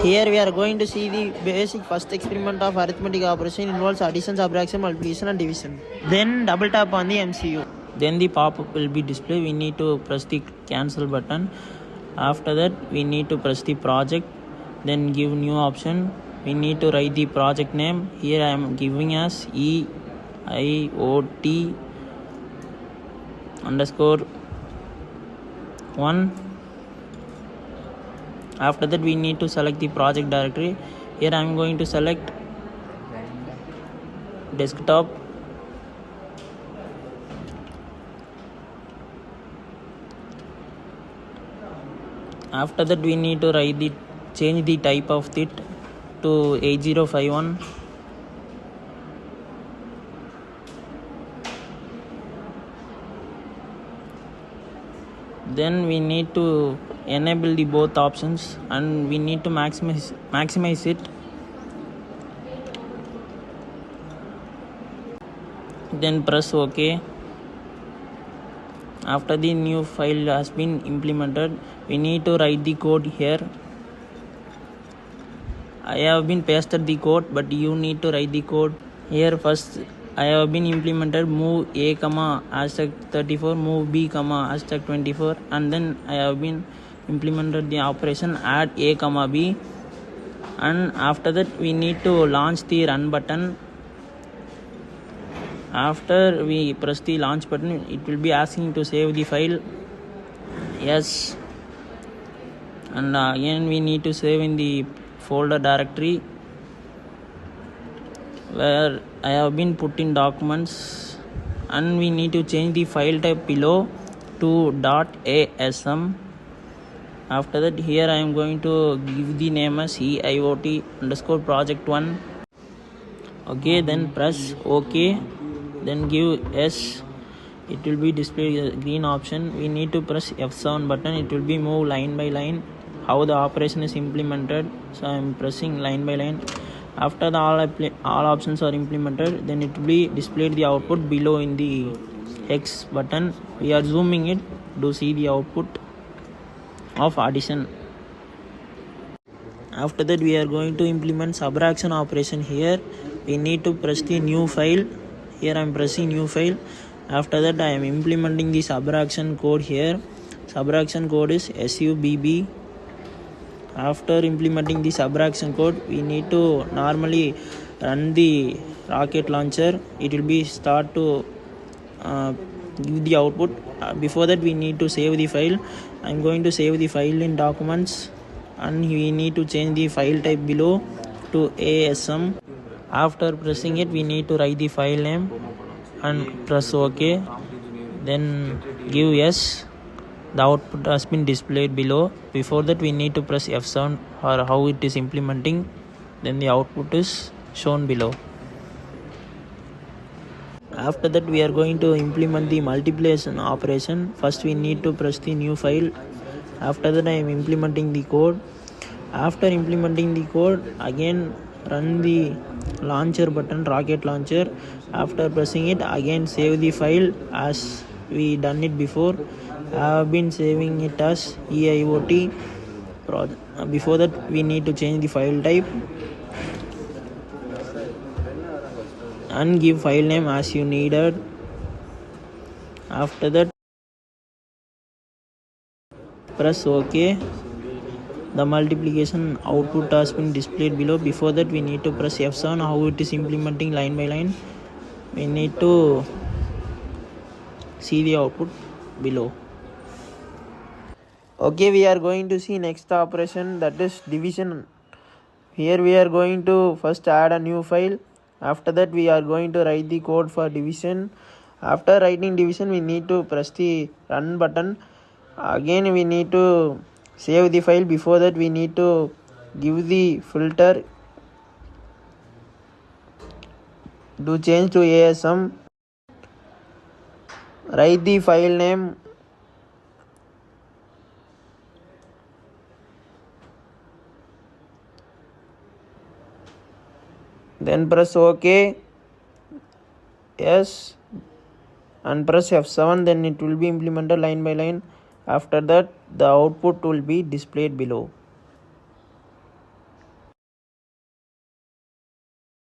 Here we are going to see the basic first experiment of arithmetic operation. Involves addition, subtraction, multiplication and division. Then double tap on the MCU. Then the pop-up will be displayed. We need to press the cancel button. After that we need to press the project, then give new option. We need to write the project name. Here I am giving as EIOT underscore 1. After that we need to select the project directory. Here I am going to select desktop. After that we need to change the type of it to 8051. Then we need to enable the both options and we need to maximize it. Then press OK. After the new file has been implemented, we need to write the code here. I have been pasted the code, but you need to write the code here. First I have been implemented move a comma hashtag 34, move b comma hashtag 24, and then I have been implemented the operation add a comma b, and after that we need to launch the run button. After we press the launch button, it will be asking to save the file. Yes, and again we need to save in the folder directory where I have been put in documents, and we need to change the file type below to .asm. After that here I am going to give the name as EIOT underscore project 1. Okay, then press OK, then give yes. It will be displayed a green option. We need to press F7 button. It will be move line by line how the operation is implemented. So I am pressing line by line. After the all options are implemented, then it will be displayed the output below in the X button. We are zooming it to see the output of addition. After that we are going to implement subtraction operation. Here we need to press the new file. Here I am pressing new file. After that I am implementing the subtraction code here. Subtraction code is SUBB. After implementing the subtraction code, we need to normally run the rocket launcher. It will be start to give the output. Before that we need to save the file. I am going to save the file in documents, and we need to change the file type below to ASM. After pressing it, we need to write the file name and press OK, then give yes. The output has been displayed below. Before that we need to press F7 or how it is implementing, then the output is shown below. After that we are going to implement the multiplication operation. First we need to press the new file. After that I am implementing the code. After implementing the code, again run the launcher button, rocket launcher. After pressing it, again save the file as we done it before. I have been saving it as EIOT project. Before that we need to change the file type and give file name as you needed. After that press OK. The multiplication output has been displayed below. Before that we need to press F7 how it is implementing line by line. We need to see the output below. Okay, we are going to see next operation, that is division. Here we are going to first add a new file. After that we are going to write the code for division. After writing division we need to press the run button. Again we need to save the file. Before that we need to give the filter to change to ASM. Write the file name. Then press OK, yes, and press F7. Then it will be implemented line by line. After that the output will be displayed below.